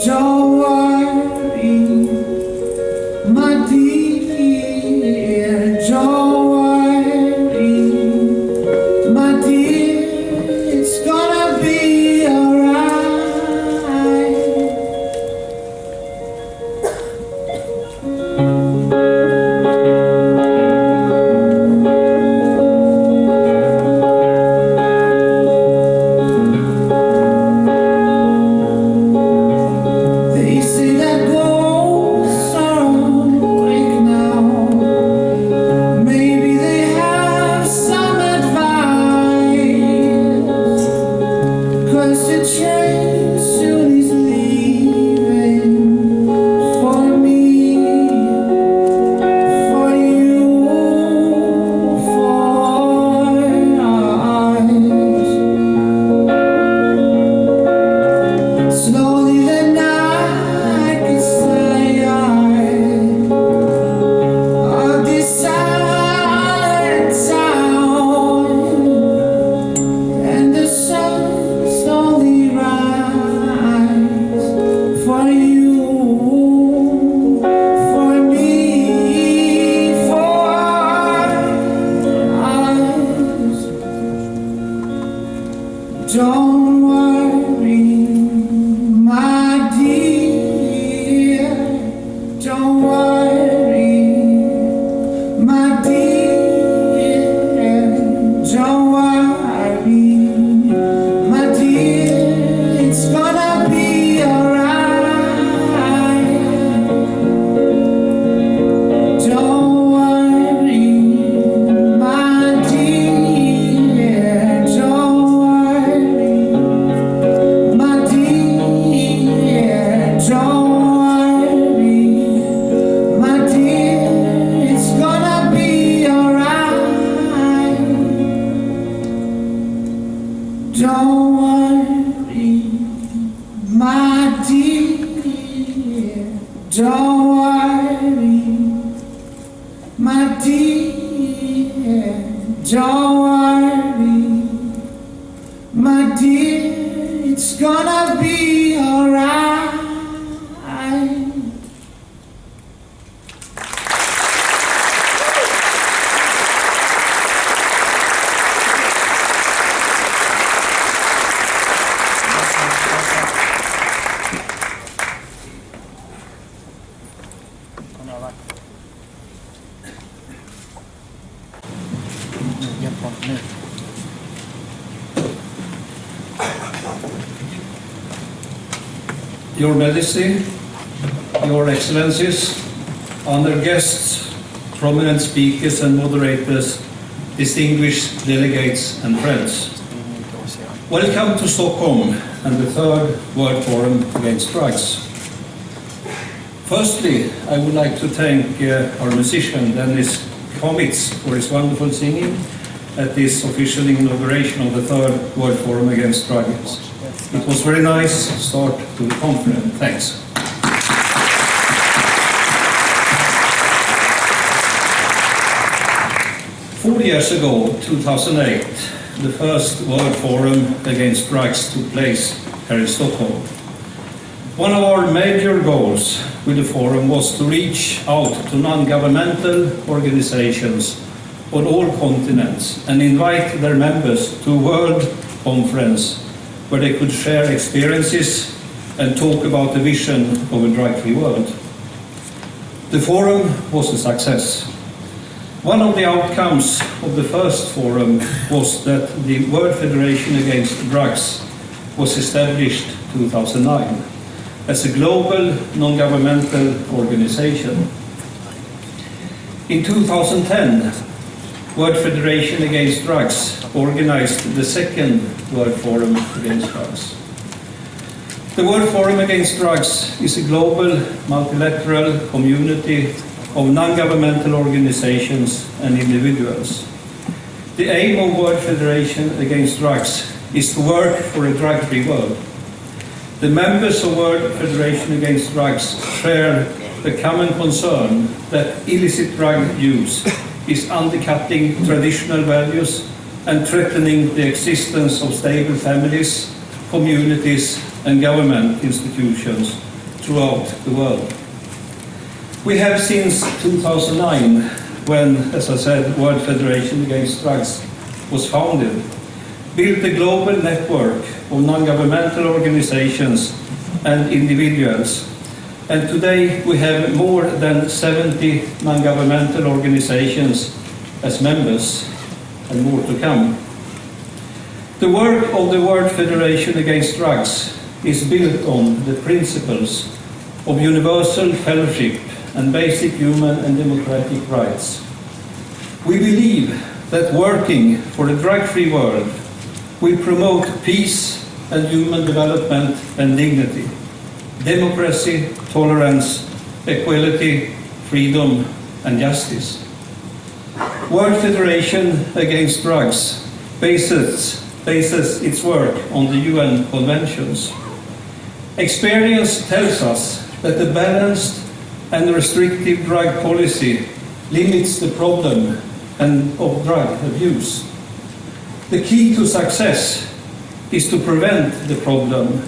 Don't worry, my dear, don't worry, my dear, it's gonna be alright. They say that ghosts are awake now. Maybe they have some advice, 'cause the train soon is leaving for me, for you, for us. Slowly the night gets tired of this silent town, and the sun slowly rises for you, for me, for us. Don't worry, my dear, don't worry, my dear, don't worry, my dear, it's gonna be alright. Don't worry, my dear, don't worry, my dear, don't worry, my dear, it's gonna be alright. Don't worry, my dear, don't worry, my dear, don't worry, my dear, it's gonna be alright. Your Majesty, Your Excellencies, honored guests, prominent speakers and moderators, distinguished delegates and friends. Welcome to Stockholm and the third World Forum Against Drugs. Firstly, I would like to thank our musician Dennis Komitz for his wonderful singing at this official inauguration of the third World Forum Against Drugs. It was very nice start to the conference. Thanks. Four years ago, 2008, the first World Forum Against Drugs took place here in Stockholm. One of our major goals with the forum was to reach out to non-governmental organizations on all continents and invite their members to a world conference where they could share experiences and talk about the vision of a drug-free world. The forum was a success. One of the outcomes of the first forum was that the World Federation Against Drugs was established in 2009 as a global non-governmental organization. In 2010, World Federation Against Drugs organized the second World Forum Against Drugs. The World Forum Against Drugs is a global multilateral community of non-governmental organizations and individuals. The aim of World Federation Against Drugs is to work for a drug-free world. The members of World Federation Against Drugs share the common concern that illicit drug use is undercutting traditional values and threatening the existence of stable families, communities and government institutions throughout the world. We have since 2009, when, as I said, World Federation Against Drugs was founded, built a global network of non-governmental organizations and individuals. And today we have more than 70 non-governmental organizations as members, and more to come. The work of the World Federation Against Drugs is built on the principles of universal fellowship and basic human and democratic rights. We believe that working for a drug-free world will promote peace and human development and dignity, democracy, tolerance, equality, freedom, and justice. World Federation Against Drugs bases its work on the UN conventions. Experience tells us that a balanced and restrictive drug policy limits the problem of drug abuse. The key to success is to prevent the problem.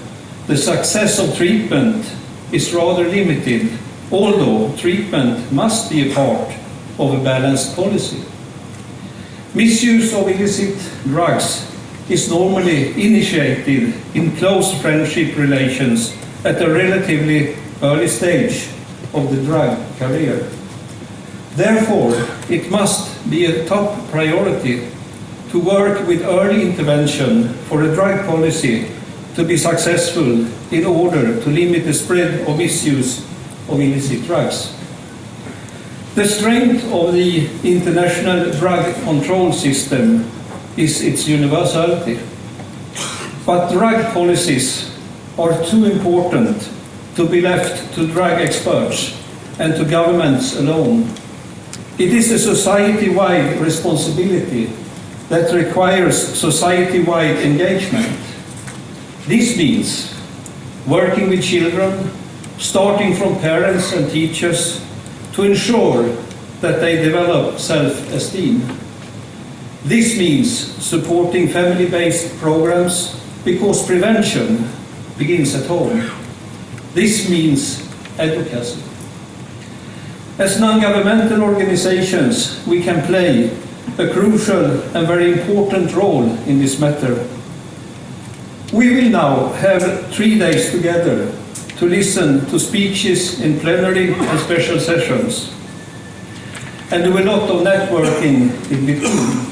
The success of treatment is rather limited, although treatment must be a part of a balanced policy. Misuse of illicit drugs is normally initiated in close friendship relations at a relatively early stage of the drug career. Therefore, it must be a top priority to work with early intervention for a drug policy to be successful in order to limit the spread of misuse of illicit drugs. The strength of the international drug control system is its universality. But drug policies are too important to be left to drug experts and to governments alone. It is a society-wide responsibility that requires society-wide engagement. This means working with children, starting from parents and teachers, to ensure that they develop self-esteem. This means supporting family-based programs because prevention begins at home. This means advocacy. As non-governmental organizations, we can play a crucial and very important role in this matter. We will now have 3 days together to listen to speeches in plenary and special sessions, and do a lot of networking in between.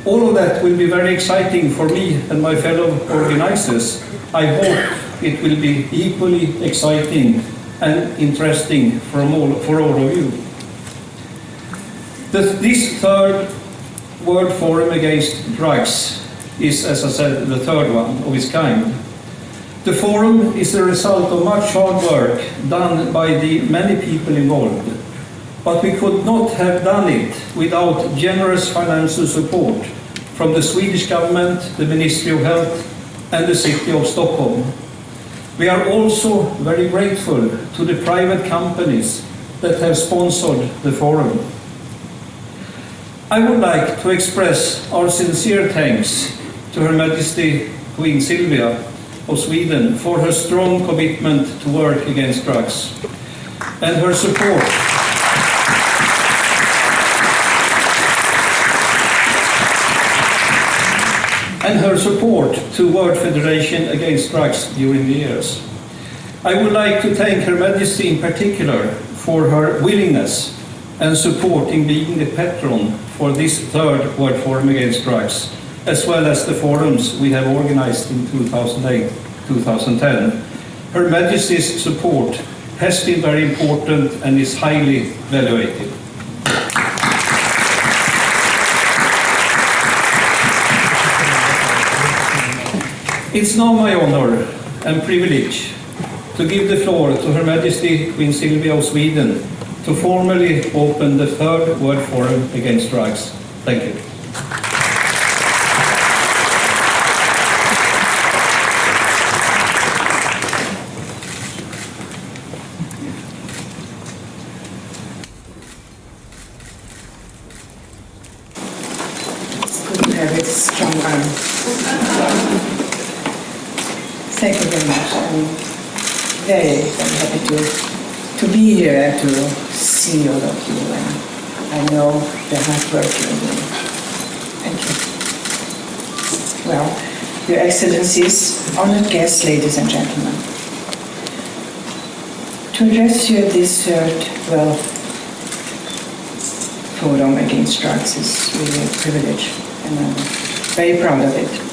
All of that will be very exciting for me and my fellow organizers. I hope it will be equally exciting and interesting for all of you. This third World Forum Against Drugs is, as I said, the third one of its kind. The forum is the result of much hard work done by the many people involved, but we could not have done it without generous financial support from the Swedish government, the Ministry of Health, and the City of Stockholm. We are also very grateful to the private companies that have sponsored the forum. I would like to express our sincere thanks to Her Majesty Queen Silvia of Sweden for her strong commitment to work against drugs and her support to World Federation Against Drugs during the years. I would like to thank Her Majesty in particular for her willingness and support in being the patron for this third World Forum Against Drugs, as well as the forums we have organized in 2008-2010. Her Majesty's support has been very important and is highly valued. It's now my honor and privilege to give the floor to Her Majesty Queen Silvia of Sweden to formally open the third World Forum Against Drugs. Thank you. It's good to have a strong arm. Thank you very much. very happy to be here and to see all of you. And I know the hard work you're doing. Thank you. Well, Your Excellencies, honored guests, ladies and gentlemen. To address you at this third forum against drugs is really a privilege, and I'm very proud of it.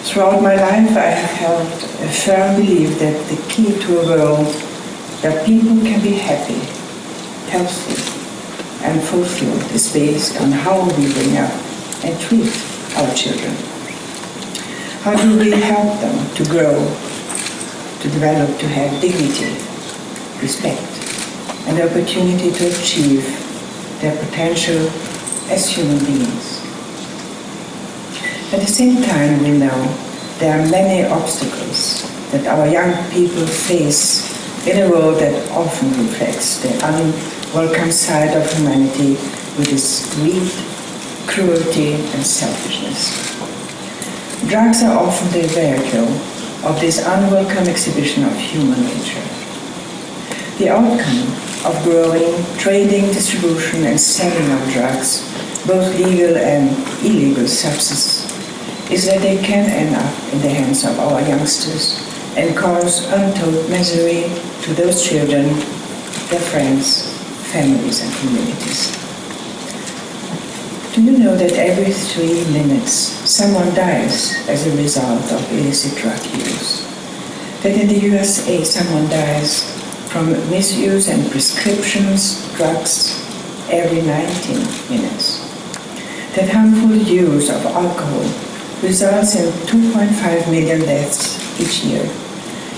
Throughout my life, I have held a firm belief that the key to a world where people can be happy, healthy, and fulfilled is based on how we bring up and treat our children. How do we help them to grow, to develop, to have dignity, respect, and the opportunity to achieve their potential as human beings? At the same time, we know there are many obstacles that our young people face in a world that often reflects the unwelcome side of humanity with its greed, cruelty, and selfishness. Drugs are often the vehicle of this unwelcome exhibition of human nature. The outcome of growing, trading, distribution, and selling of drugs, both legal and illegal substances, is that they can end up in the hands of our youngsters and cause untold misery to those children, their friends, families, and communities. Do you know that every 3 minutes someone dies as a result of illicit drug use? That in the USA someone dies from misuse and prescriptions drugs every 19 minutes? That harmful use of alcohol results in 2.5 million deaths each year,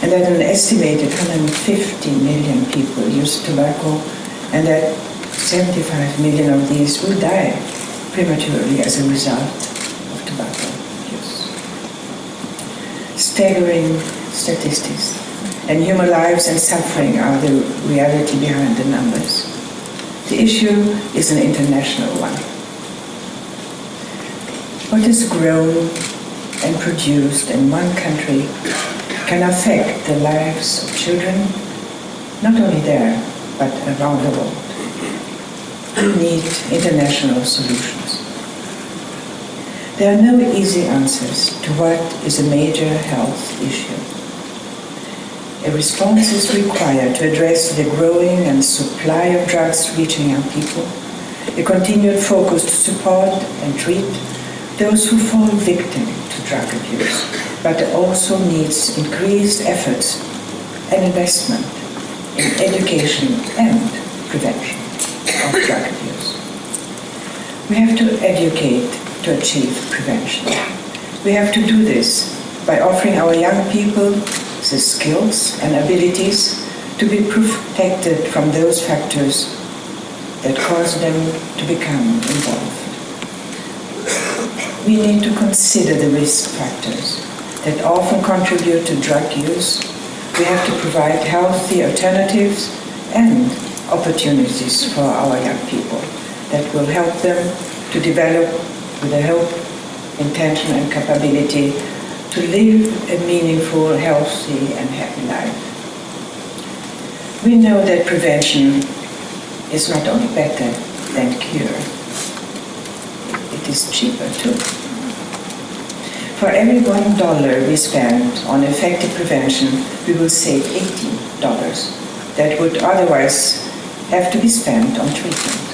and that an estimated 150 million people use tobacco, and that 75 million of these will die prematurely as a result of tobacco use. Staggering statistics, and human lives and suffering are the reality behind the numbers. The issue is an international one. What is grown and produced in one country can affect the lives of children, not only there, but around the world. We need international solutions. There are no easy answers to what is a major health issue. A response is required to address the growing and supply of drugs reaching young people, a continued focus to support and treat those who fall victim to drug abuse, but also needs increased efforts and investment in education and prevention of drug abuse. We have to educate to achieve prevention. We have to do this by offering our young people the skills and abilities to be protected from those factors that cause them to become involved. We need to consider the risk factors that often contribute to drug use. We have to provide healthy alternatives and opportunities for our young people that will help them to develop with the hope, intention, and capability to live a meaningful, healthy, and happy life. We know that prevention is not only better than cure, it is cheaper too. For every $1 we spend on effective prevention, we will save $18 that would otherwise have to be spent on treatment.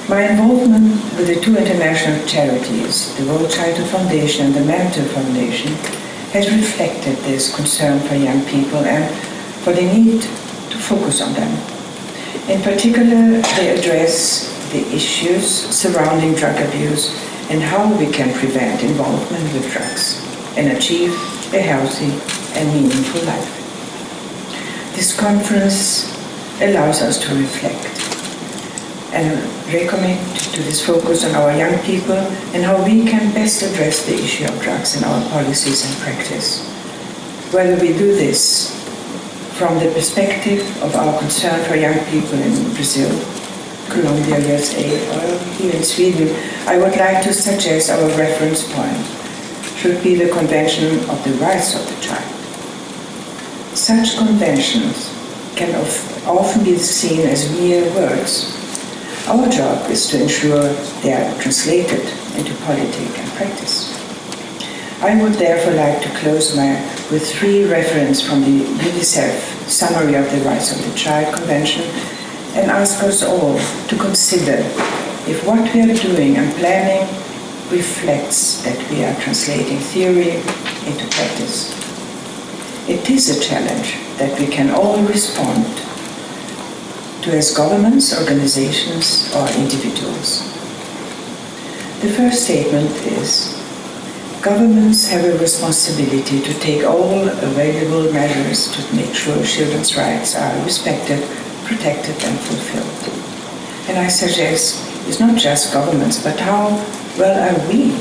My involvement with the two international charities, the World Childhood Foundation and the Mentor Foundation, has reflected this concern for young people and for the need to focus on them. In particular, they address the issues surrounding drug abuse and how we can prevent involvement with drugs and achieve a healthy and meaningful life. This conference allows us to reflect and recommit to this focus on our young people and how we can best address the issue of drugs in our policies and practice. Whether we do this from the perspective of our concern for young people in Brazil, Colombia, USA, or here in Sweden, I would like to suggest our reference point should be the Convention of the Rights of the Child. Such conventions can often be seen as mere words. Our job is to ensure they are translated into politic and practice. I would therefore like to close with 3 references from the UNICEF Summary of the Rights of the Child Convention and ask us all to consider if what we are doing and planning reflects that we are translating theory into practice. It is a challenge that we can all respond to as governments, organizations, or individuals. The first statement is, governments have a responsibility to take all available measures to make sure children's rights are respected, protected, and fulfilled. And I suggest it's not just governments, but how well are we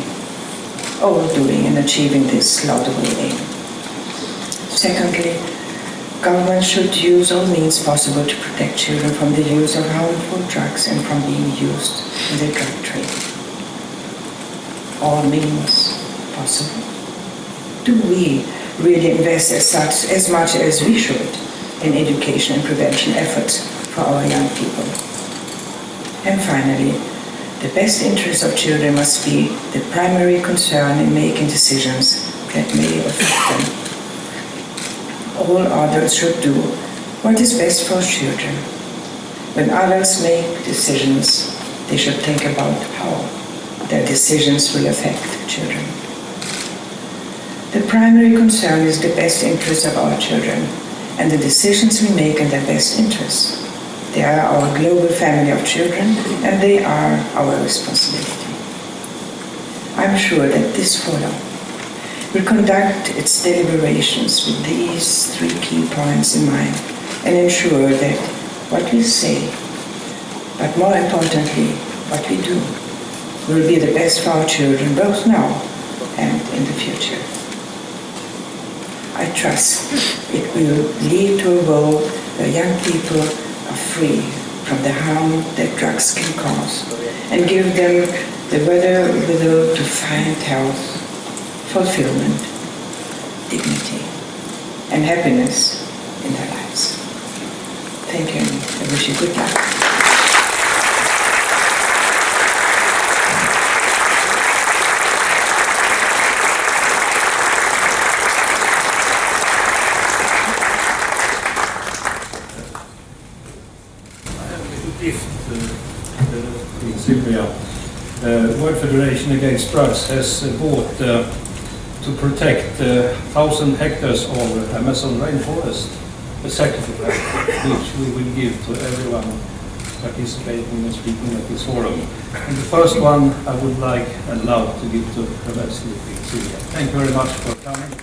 all doing in achieving this laudable aim? Secondly, governments should use all means possible to protect children from the use of harmful drugs and from being used in the drug trade. All means possible. Do we really invest as much as we should in education and prevention efforts for our young people? And finally, the best interest of children must be the primary concern in making decisions that may affect them. All adults should do what is best for children. When adults make decisions, they should think about how their decisions will affect children. The primary concern is the best interest of our children and the decisions we make in their best interest. They are our global family of children and they are our responsibility. I'm sure that this forum will conduct its deliberations with these 3 key points in mind and ensure that what we say, but more importantly, what we do, will be the best for our children both now and in the future. I trust it will lead to a world where young people are free from the harm that drugs can cause and give them the will to find health, fulfillment, dignity, and happiness in their lives. Thank you. I wish you good luck. In Sylvia, World Federation Against Drugs has bought to protect 1,000 hectares of Amazon rainforest, a certificate which we will give to everyone participating and speaking at this forum. And the first one I would like and love to give to Her Majesty Sylvia. Thank you very much for coming.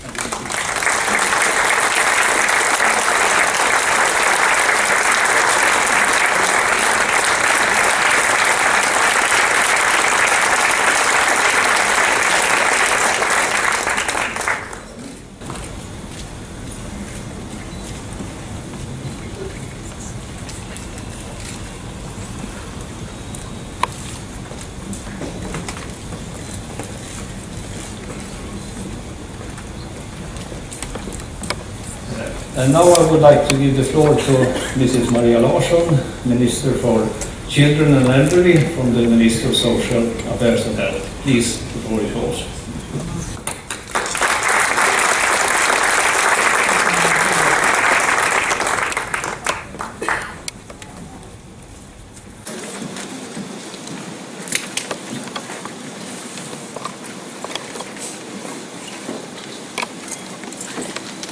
And now I would like to give the floor to Mrs. Maria Larsson, Minister for Children and Elderly from the Ministry of Social Affairs and Health. Please, the floor is yours.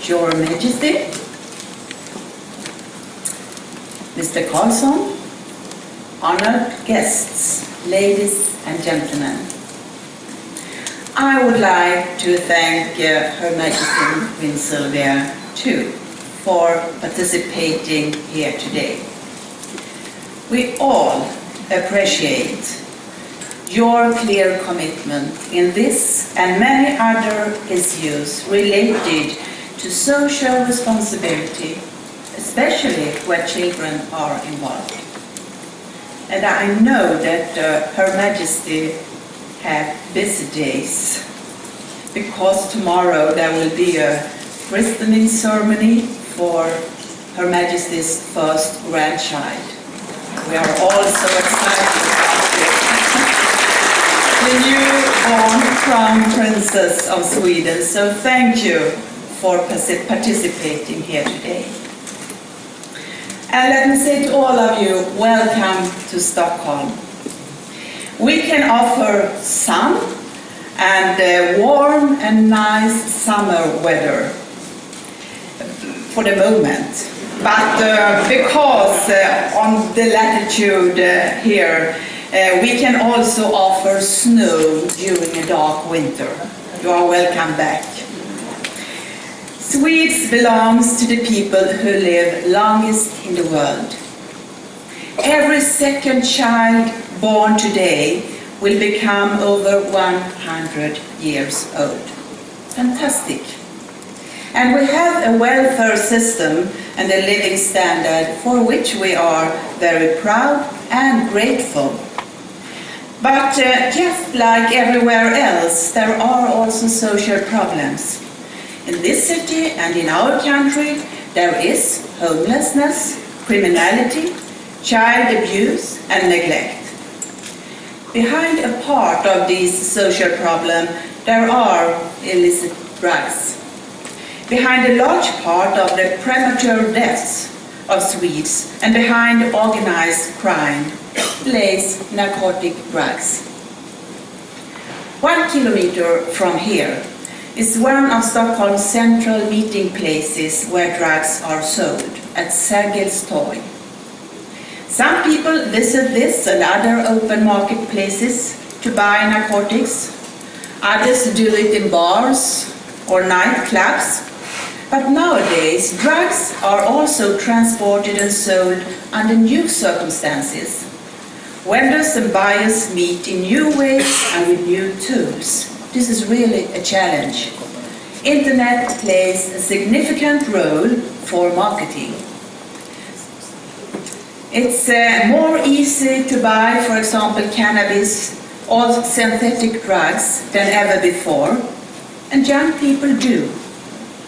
Your Majesty, Mr. Carlson, honored guests, ladies and gentlemen. I would like to thank Her Majesty Queen Sylvia too for participating here today. We all appreciate your clear commitment in this and many other issues related to social responsibility, especially where children are involved. And I know that Her Majesty have busy days because tomorrow there will be a christening ceremony for Her Majesty's first grandchild. We are all so excited about it. The newborn Crown Princess of Sweden, so thank you for participating here today. And let me say to all of you, welcome to Stockholm. We can offer sun and warm and nice summer weather for the moment. But because on the latitude here, we can also offer snow during a dark winter. You are welcome back. Swedes belongs to the people who live longest in the world. Every second child born today will become over 100 years old. Fantastic. And we have a welfare system and a living standard for which we are very proud and grateful. But just like everywhere else, there are also social problems. In this city and in our country, there is homelessness, criminality, child abuse and neglect. Behind a part of this social problem, there are illicit drugs. Behind a large part of the premature deaths of Swedes and behind organized crime lays narcotic drugs. 1 kilometer from here is one of Stockholm's central meeting places where drugs are sold, at Sergels Torg. Some people visit this and other open marketplaces to buy narcotics. Others do it in bars or nightclubs. But nowadays, drugs are also transported and sold under new circumstances. Vendors and buyers meet in new ways and with new tools. This is really a challenge. Internet plays a significant role for marketing. It's more easy to buy, for example, cannabis or synthetic drugs than ever before, and young people do,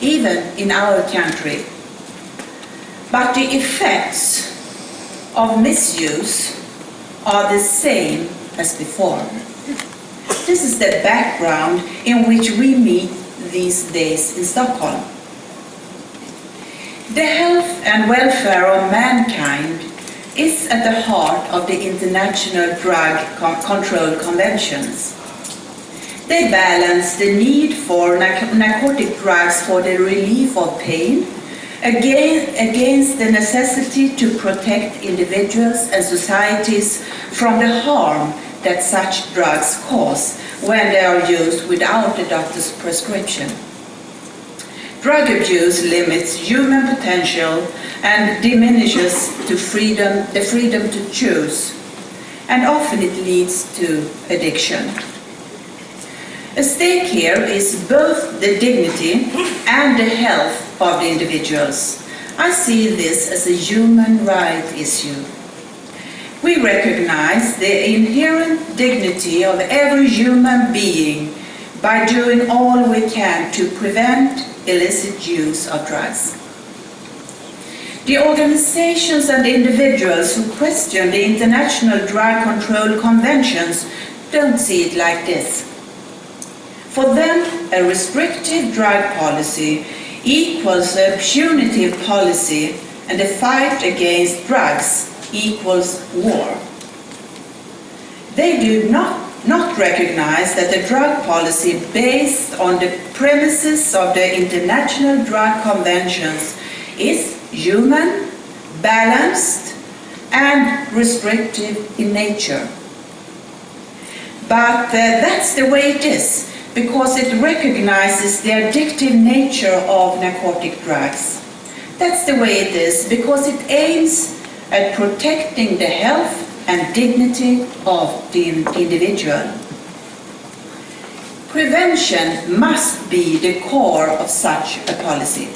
even in our country. But the effects of misuse are the same as before. This is the background in which we meet these days in Stockholm. The health and welfare of mankind is at the heart of the international drug control conventions. They balance the need for narcotic drugs for the relief of pain against the necessity to protect individuals and societies from the harm that such drugs cause when they are used without a doctor's prescription. Drug abuse limits human potential and diminishes the freedom to choose, and often it leads to addiction. At stake here is both the dignity and the health of the individuals. I see this as a human rights issue. We recognize the inherent dignity of every human being by doing all we can to prevent illicit use of drugs. The organizations and individuals who question the international drug control conventions don't see it like this. For them, a restrictive drug policy equals a punitive policy, and the fight against drugs equals war. They do not recognize that the drug policy based on the premises of the international drug conventions is human, balanced, and restrictive in nature. But that's the way it is, because it recognizes the addictive nature of narcotic drugs. That's the way it is, because it aims at protecting the health and dignity of the individual. Prevention must be the core of such a policy.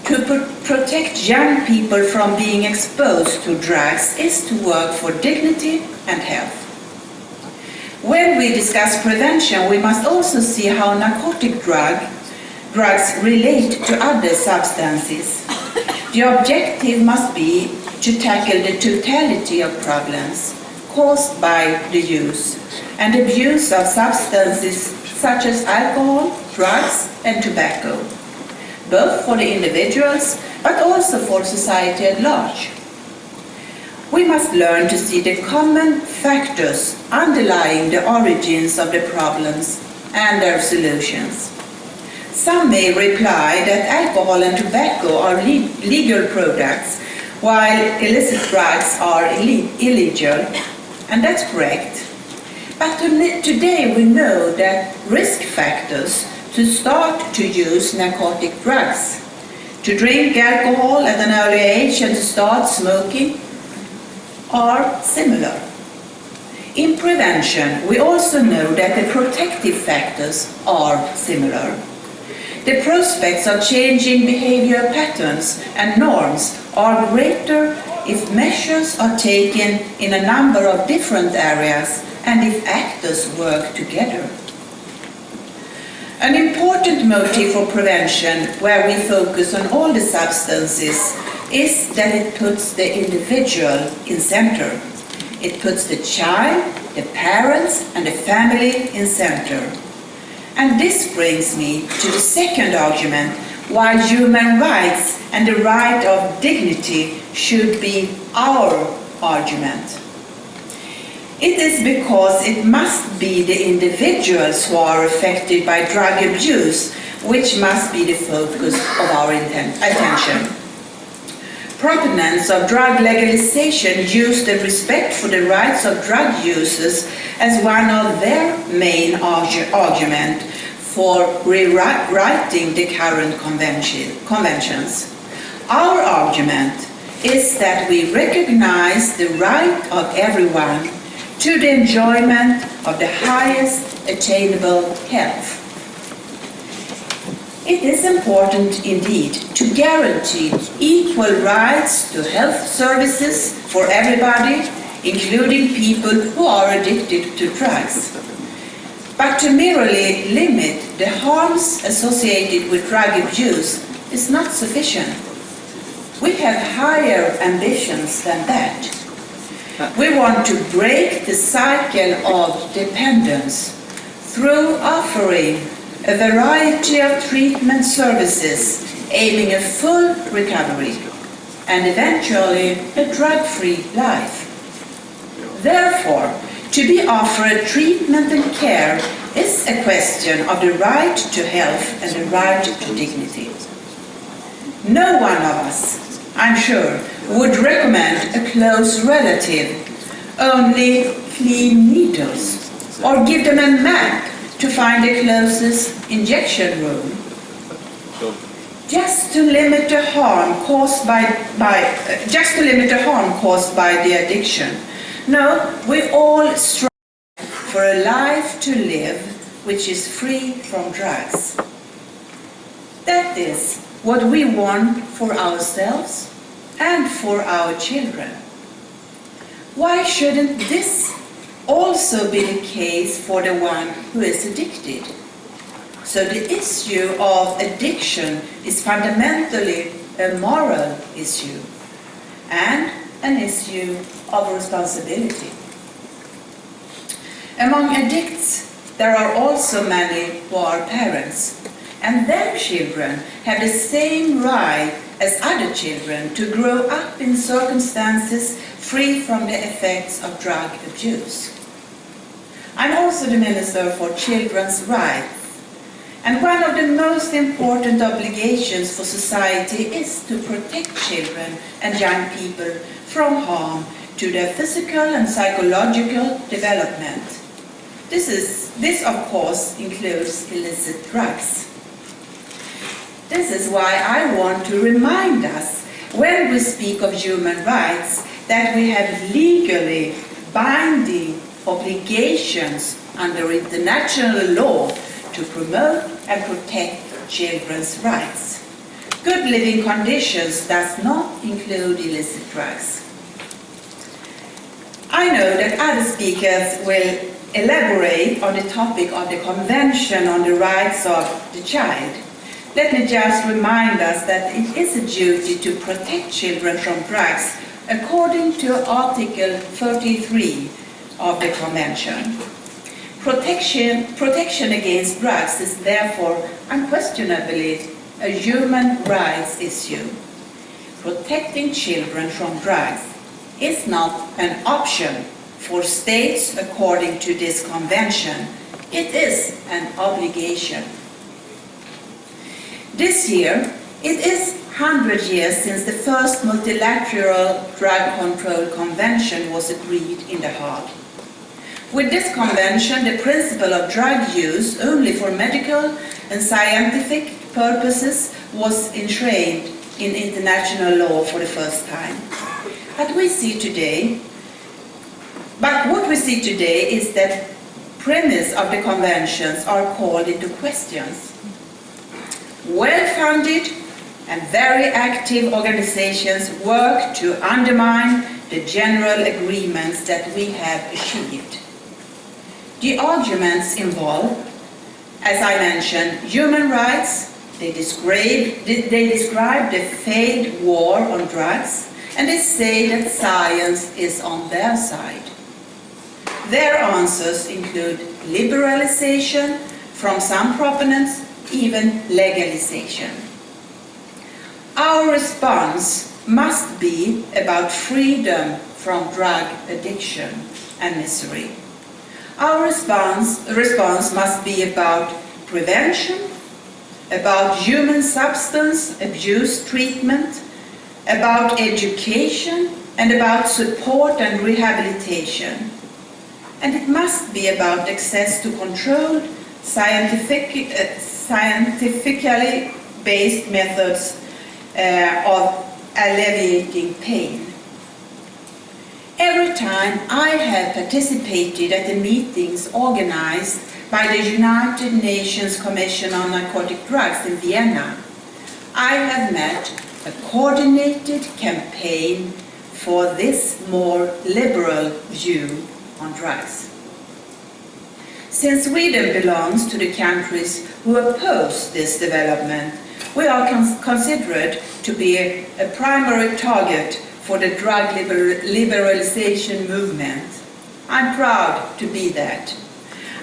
To protect young people from being exposed to drugs is to work for dignity and health. When we discuss prevention, we must also see how narcotic drug drugs relate to other substances. The objective must be to tackle the totality of problems caused by the use and abuse of substances such as alcohol, drugs, and tobacco, both for the individuals but also for society at large. We must learn to see the common factors underlying the origins of the problems and their solutions. Some may reply that alcohol and tobacco are legal products, while illicit drugs are illegal, and that's correct. But today we know that risk factors to start to use narcotic drugs, to drink alcohol at an early age and to start smoking are similar. In prevention, we also know that the protective factors are similar. The prospects of changing behavior patterns and norms are greater if measures are taken in a number of different areas and if actors work together. An important motive for prevention, where we focus on all the substances, is that it puts the individual in center. It puts the child, the parents, and the family in center. And this brings me to the second argument why human rights and the right of dignity should be our argument. It is because it must be the individuals who are affected by drug abuse which must be the focus of our attention. Proponents of drug legalization use the respect for the rights of drug users as one of their main arguments for rewriting the current conventions. Our argument is that we recognize the right of everyone to the enjoyment of the highest attainable health. It is important indeed to guarantee equal rights to health services for everybody, including people who are addicted to drugs. But to merely limit the harms associated with drug abuse is not sufficient. We have higher ambitions than that. We want to break the cycle of dependence through offering a variety of treatment services aiming a full recovery and eventually a drug-free life. Therefore, to be offered treatment and care is a question of the right to health and the right to dignity. No one of us, I'm sure, would recommend a close relative only clean needles or give them a map to find the closest injection room. Just to limit the harm caused by the addiction. No, we all strive for a life to live which is free from drugs. That is what we want for ourselves and for our children. Why shouldn't this also be the case for the one who is addicted? So the issue of addiction is fundamentally a moral issue and an issue of responsibility. Among addicts, there are also many who are parents, and their children have the same right as other children to grow up in circumstances free from the effects of drug abuse. I'm also the Minister for Children's Rights, and one of the most important obligations for society is to protect children and young people from harm to their physical and psychological development. This of course includes illicit drugs. This is why I want to remind us, when we speak of human rights, that we have legally binding obligations under international law to promote and protect children's rights. Good living conditions does not include illicit drugs. I know that other speakers will elaborate on the topic of the Convention on the Rights of the Child. let me just remind us that it is a duty to protect children from drugs according to Article 33 of the Convention. Protection against drugs is therefore unquestionably a human rights issue. Protecting children from drugs is not an option for states according to this convention. It is an obligation. This year, it is 100 years since the first multilateral drug control convention was agreed in The Hague. With this convention, the principle of drug use only for medical and scientific purposes was enshrined in international law for the first time. What we see today is that premise of the conventions are called into questions. Well-funded and very active organizations work to undermine the general agreements that we have achieved. The arguments involve, as I mentioned, human rights. They describe the failed war on drugs, and they say that science is on their side. Their answers include liberalization, from some proponents, even legalization. Our response must be about freedom from drug addiction and misery. Our response must be about prevention, about human substance abuse treatment, about education, and about support and rehabilitation. And it must be about access to controlled, scientifically based methods of alleviating pain. Every time I have participated at the meetings organized by the United Nations Commission on Narcotic Drugs in Vienna, I have met a coordinated campaign for this more liberal view on drugs. Since Sweden belongs to the countries who oppose this development, we are considered to be a primary target for the drug liberalization movement. I'm proud to be that.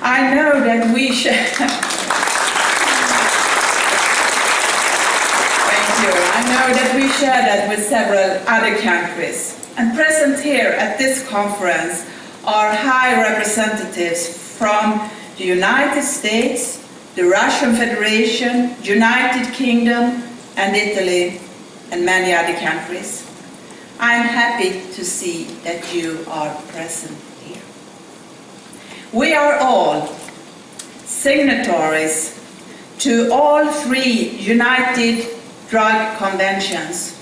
I know that we share that with several other countries. And present here at this conference are high representatives from the United States, the Russian Federation, United Kingdom, and Italy, and many other countries. I'm happy to see that you are present here. We are all signatories to all three United Drug Conventions.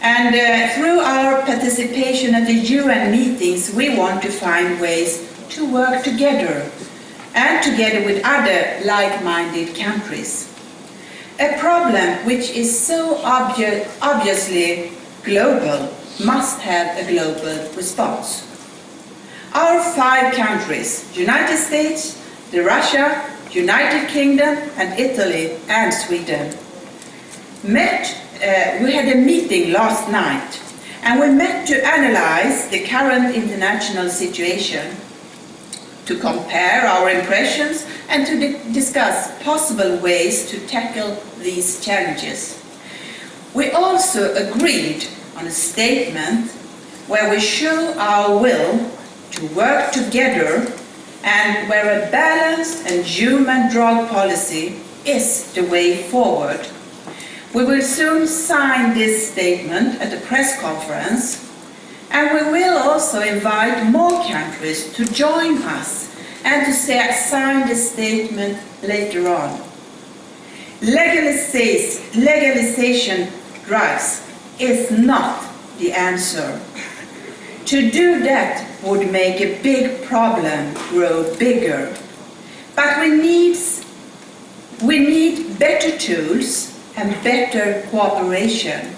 And through our participation at the UN meetings, we want to find ways to work together and together with other like-minded countries. A problem which is so obviously global must have a global response. Our 5 countries, United States, Russia, United Kingdom, and Italy, and Sweden, we had a meeting last night, and we met to analyze the current international situation, to compare our impressions, and to discuss possible ways to tackle these challenges. We also agreed on a statement where we show our will to work together and where a balanced and human drug policy is the way forward. We will soon sign this statement at a press conference, and we will also invite more countries to join us and to sign the statement later on. Legalization drugs is not the answer. To do that would make a big problem grow bigger. But we need better tools and better cooperation.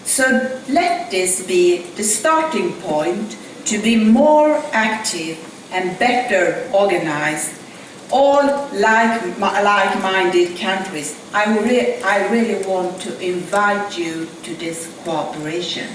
So let this be the starting point to be more active and better organized all like-minded countries, I really want to invite you to this cooperation.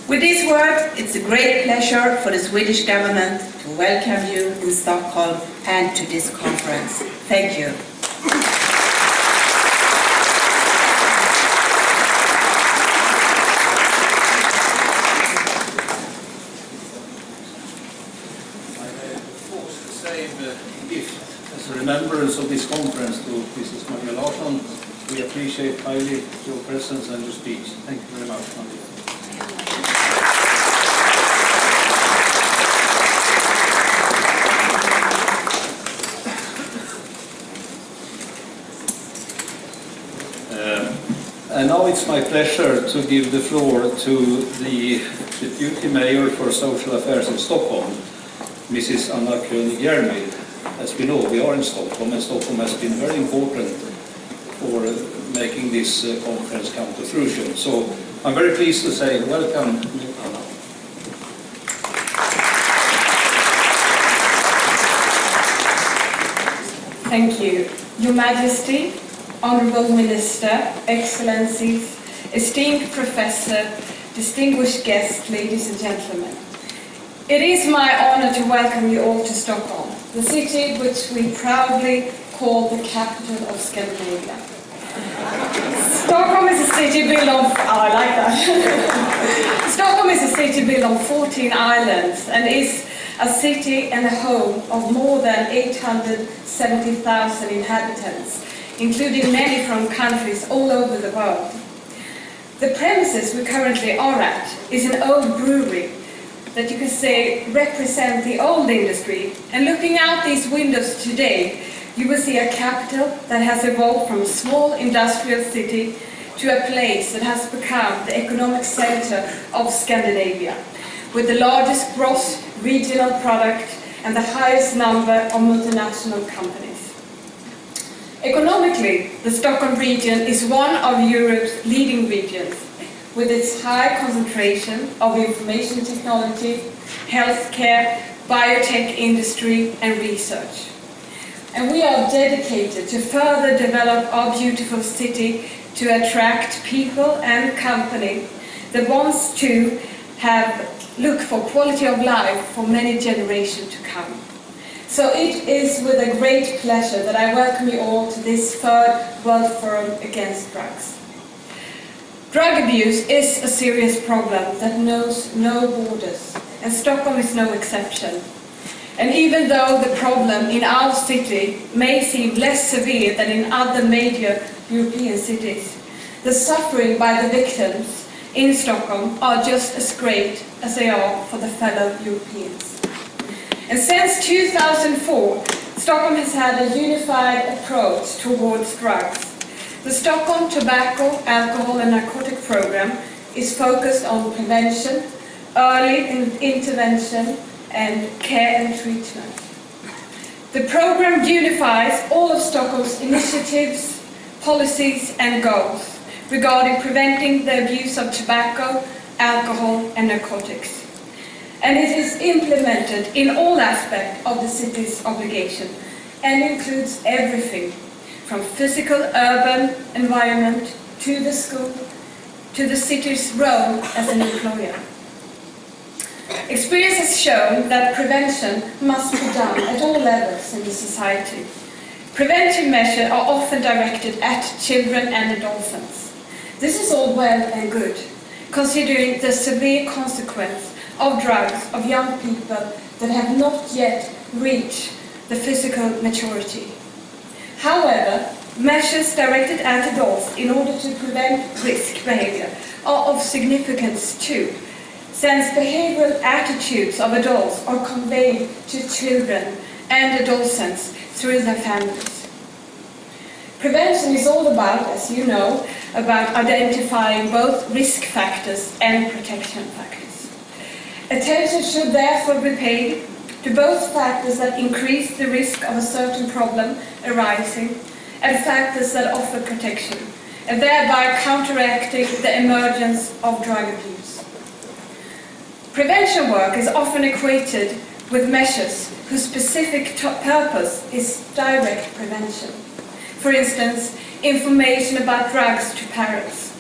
With these words, it's a great pleasure for the Swedish government to welcome you in Stockholm and to this conference. Thank you. Gift as a remembrance of this conference to Mrs. Maria Larsson. We appreciate highly your presence and your speech. Thank you very much, Maria. And now it's my pleasure to give the floor to the Deputy Mayor for Social Affairs in Stockholm, Mrs. Anna König-Järmid. As we know, we are in Stockholm, and Stockholm has been very important for making this conference come to fruition. So I'm very pleased to say welcome, Anna. Thank you. Your Majesty, Honourable Minister, Excellencies, esteemed Professor, distinguished guests, ladies and gentlemen. It is my honour to welcome you all to Stockholm, the city which we proudly call the capital of Scandinavia. Stockholm is a city built on, I like that. Stockholm is a city built on 14 islands and is a city and a home of more than 870,000 inhabitants, including many from countries all over the world. The premises we currently are at is an old brewery that you can say represent the old industry, and looking out these windows today, you will see a capital that has evolved from a small industrial city to a place that has become the economic center of Scandinavia, with the largest gross regional product and the highest number of multinational companies. Economically, the Stockholm region is one of Europe's leading regions, with its high concentration of information technology, healthcare, biotech industry and research. And we are dedicated to further develop our beautiful city to attract people and company that wants to look for quality of life for many generations to come. So it is with a great pleasure that I welcome you all to this third World Forum Against Drugs. Drug abuse is a serious problem that knows no borders, and Stockholm is no exception. And even though the problem in our city may seem less severe than in other major European cities, the suffering by the victims in Stockholm are just as great as they are for the fellow Europeans. And since 2004, Stockholm has had a unified approach towards drugs. The Stockholm Tobacco, Alcohol and Narcotic Program is focused on prevention, early intervention and care and treatment. The program unifies all of Stockholm's initiatives, policies and goals regarding preventing the abuse of tobacco, alcohol and narcotics. And it is implemented in all aspects of the city's obligation and includes everything from physical urban environment to the school to the city's role as an employer. Experience has shown that prevention must be done at all levels in the society. Preventive measures are often directed at children and adolescents. This is all well and good, considering the severe consequence of drugs of young people that have not yet reached the physical maturity. However, measures directed at adults in order to prevent risk behavior are of significance too, since behavioral attitudes of adults are conveyed to children and adolescents through their families. Prevention is all about, as you know, about identifying both risk factors and protection factors. Attention should therefore be paid to both factors that increase the risk of a certain problem arising and factors that offer protection, and thereby counteracting the emergence of drug abuse. Prevention work is often equated with measures whose specific purpose is direct prevention. For instance, information about drugs to parents.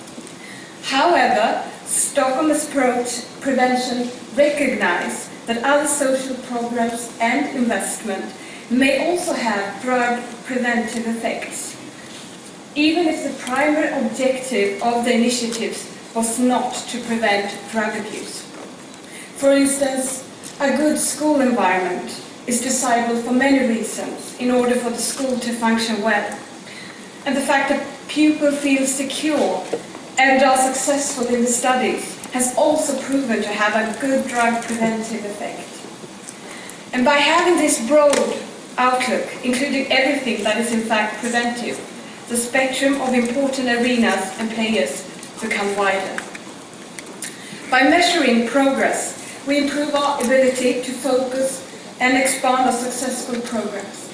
However, Stockholm's approach prevention recognizes that other social programs and investment may also have drug preventive effects, even if the primary objective of the initiatives was not to prevent drug abuse. For instance, a good school environment is desirable for many reasons in order for the school to function well. And the fact that pupils feel secure and are successful in the studies has also proven to have a good drug preventive effect. And by having this broad outlook, including everything that is in fact preventive, the spectrum of important arenas and players become wider. By measuring progress, we improve our ability to focus and expand our successful programs.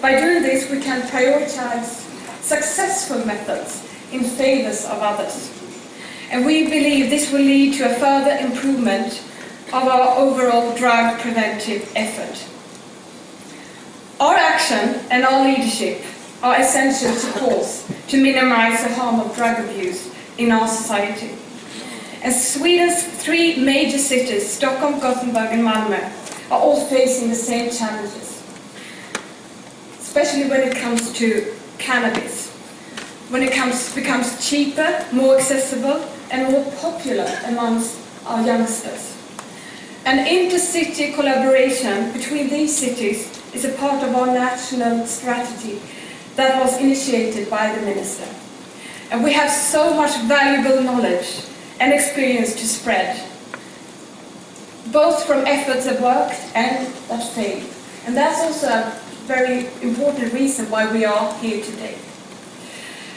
By doing this, we can prioritize successful methods in favor of others. And we believe this will lead to a further improvement of our overall drug preventive effort. Our action and our leadership are essential to cause to minimize the harm of drug abuse in our society. And Sweden's three major cities, Stockholm, Gothenburg and Malmö, are all facing the same challenges, especially when it comes to cannabis, when it becomes cheaper, more accessible and more popular amongst our youngsters. An inter-city collaboration between these cities is a part of our national strategy that was initiated by the Minister. And we have so much valuable knowledge and experience to spread, both from efforts that worked and that failed. And that's also a very important reason why we are here today.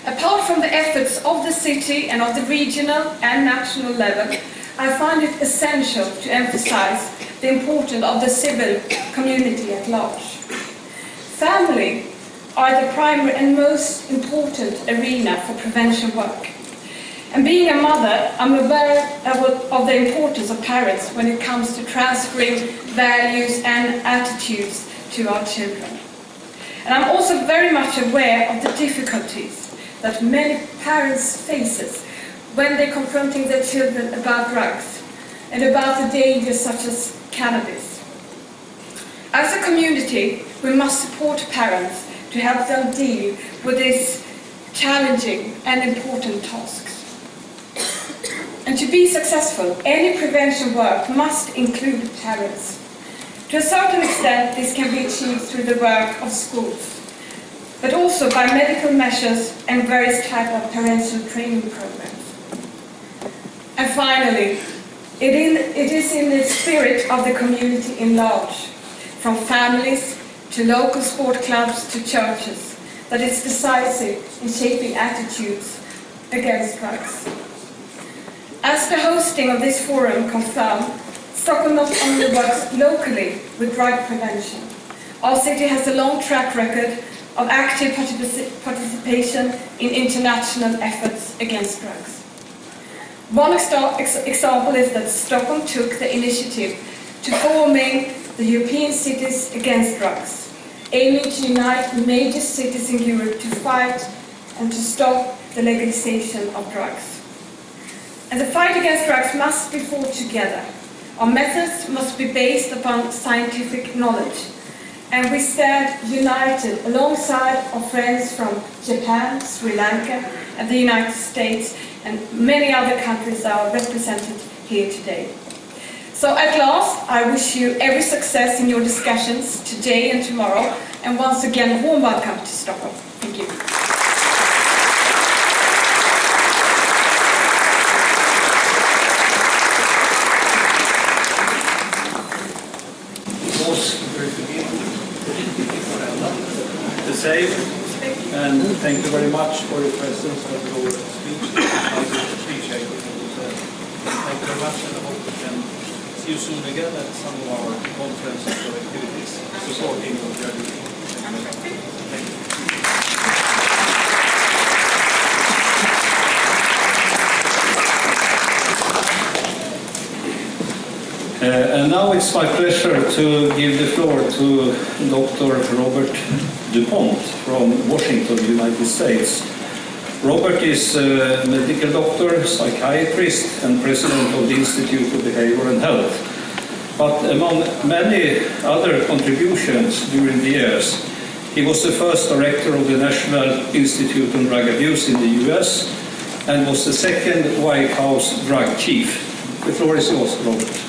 Apart from the efforts of the city and of the regional and national level, I find it essential to emphasize the importance of the civil community at large. Family are the primary and most important arena for prevention work. And being a mother, I'm aware of the importance of parents when it comes to transferring values and attitudes to our children. And I'm also very much aware of the difficulties that many parents face when they're confronting their children about drugs and about the dangers such as cannabis. As a community, we must support parents to help them deal with these challenging and important tasks. And to be successful, any prevention work must include parents. To a certain extent, this can be achieved through the work of schools, but also by medical measures and various types of parental training programs. And finally, it is in the spirit of the community in large, from families to local sport clubs to churches, that is decisive in shaping attitudes against drugs. As the hosting of this forum confirmed, Stockholm not only works locally with drug prevention. Our city has a long track record of active participation in international efforts against drugs. One example is that Stockholm took the initiative to forming the European Cities Against Drugs, aiming to unite major cities in Europe to fight and to stop the legalization of drugs. And the fight against drugs must be fought together. Our methods must be based upon scientific knowledge. And we stand united alongside our friends from Japan, Sri Lanka, and the United States, and many other countries that are represented here today. So at last, I wish you every success in your discussions today and tomorrow. And once again, a warm welcome to Stockholm. Thank you. Same, and thank you very much for your presence and your speech. I appreciate it. Thank you very much, and I hope we can see you soon again at some of our conferences or activities supporting what we are doing. Thank you. And now it's my pleasure to give the floor to Dr. Robert DuPont from Washington, United States. Robert is a medical doctor, psychiatrist, and president of the Institute of Behavior and Health. But among many other contributions during the years, he was the first director of the National Institute on Drug Abuse in the US and was the second White House drug chief. The floor is yours, Robert.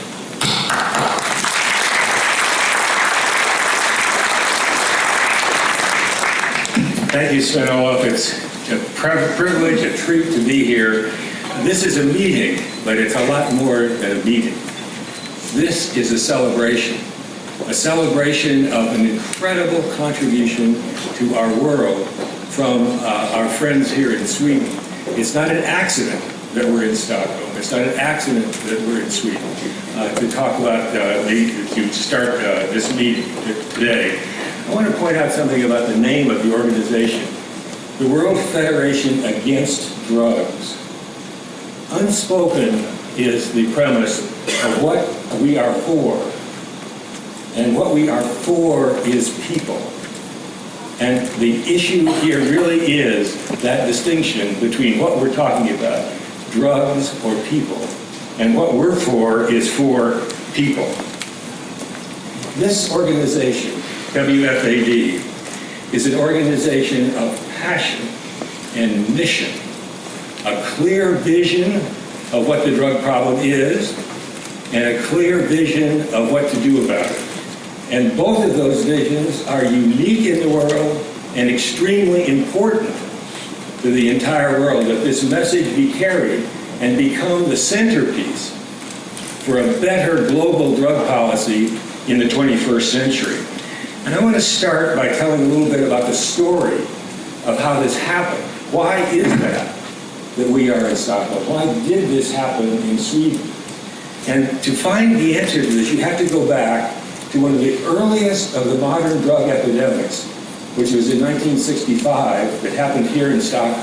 Thank you, Sven-Olof. It's a privilege, a treat to be here. This is a meeting, but it's a lot more than a meeting. This is a celebration of an incredible contribution to our world from our friends here in Sweden. It's not an accident that we're in Stockholm. It's not an accident that we're in Sweden to talk about, to start this meeting today. I want to point out something about the name of the organization, the World Federation Against Drugs. Unspoken is the premise of what we are for. And what we are for is people. And the issue here really is that distinction between what we're talking about, drugs or people, and what we're for is for people. This organization, WFAD, is an organization of passion and mission, a clear vision of what the drug problem is, and a clear vision of what to do about it. And both of those visions are unique in the world and extremely important to the entire world, that this message be carried and become the centerpiece for a better global drug policy in the 21st century. And I want to start by telling a little bit about the story of how this happened. Why is that we are in Stockholm? Why did this happen in Sweden? And to find the answer to this, you have to go back to one of the earliest of the modern drug epidemics, which was in 1965, that happened here in Stockholm.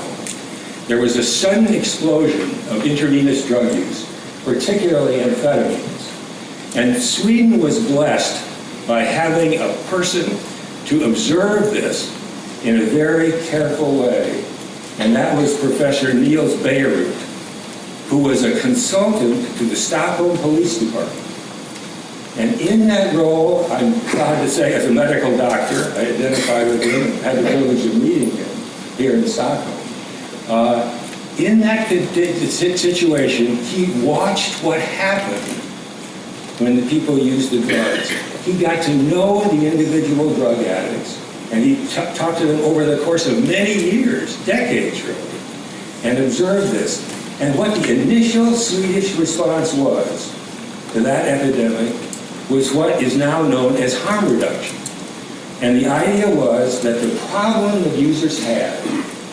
There was a sudden explosion of intravenous drug use, particularly amphetamines. And Sweden was blessed by having a person to observe this in a very careful way. And that was Professor Niels Bejerot, who was a consultant to the Stockholm Police Department. And in that role, I'm proud to say, as a medical doctor, I identified with him and had the privilege of meeting him here in Stockholm. In that situation, he watched what happened when the people used the drugs. He got to know the individual drug addicts, and he talked to them over the course of many years, decades really, and observed this. And what the initial Swedish response was to that epidemic was what is now known as harm reduction. And the idea was that the problem that users had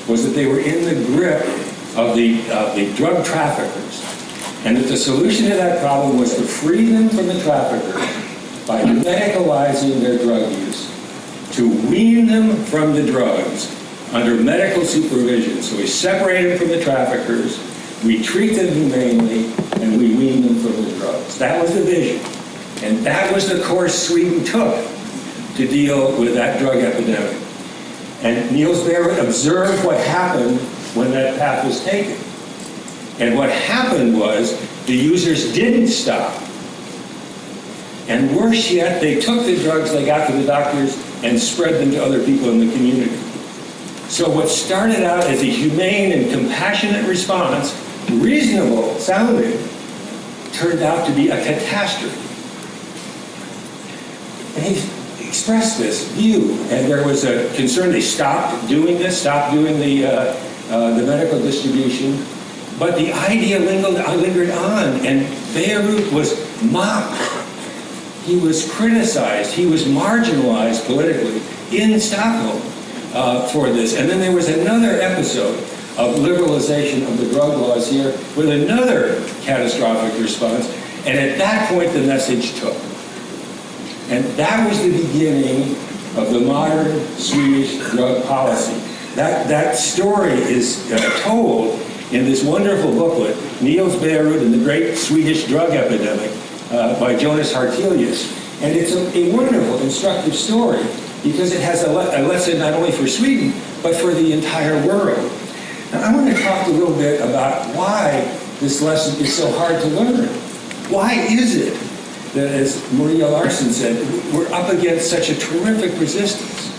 was that they were in the grip of the drug traffickers, and that the solution to that problem was to free them from the traffickers by medicalizing their drug use, to wean them from the drugs under medical supervision. So we separate them from the traffickers, we treat them humanely, and we wean them from the drugs. That was the vision. And that was the course Sweden took to deal with that drug epidemic. And Niels Bejerot observed what happened when that path was taken. And what happened was the users didn't stop. And worse yet, they took the drugs they got from the doctors and spread them to other people in the community. So what started out as a humane and compassionate response, reasonable sounding, turned out to be a catastrophe. And he expressed this view, and there was a concern. They stopped doing this, stopped doing the medical distribution, but the idea lingered on, and Bejerot was mocked. He was criticized. He was marginalized politically in Stockholm for this. And then there was another episode of liberalization of the drug laws here with another catastrophic response, and at that point the message took. And that was the beginning of the modern Swedish drug policy. That story is told in this wonderful booklet, Niels Bejerot and the Great Swedish Drug Epidemic, by Jonas Hartelius. And it's a wonderful, instructive story because it has a lesson not only for Sweden, but for the entire world. Now, I want to talk a little bit about why this lesson is so hard to learn. Why is it that, as Maria Larson said, we're up against such a terrific resistance?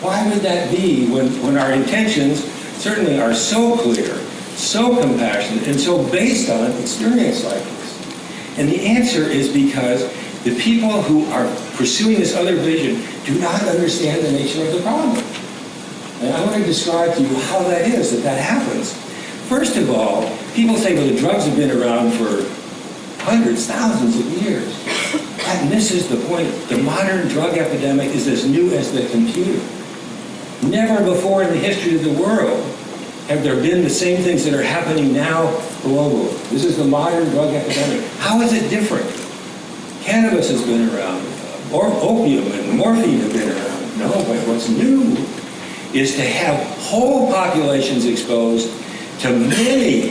Why would that be when our intentions certainly are so clear, so compassionate, and so based on experience like this? And the answer is because the people who are pursuing this other vision do not understand the nature of the problem. And I want to describe to you how that is, that happens. First of all, people say, well, the drugs have been around for hundreds, thousands of years. That misses the point. The modern drug epidemic is as new as the computer. Never before in the history of the world have there been the same things that are happening now globally. This is the modern drug epidemic. How is it different? Cannabis has been around, or opium and morphine have been around. No, but what's new is to have whole populations exposed to many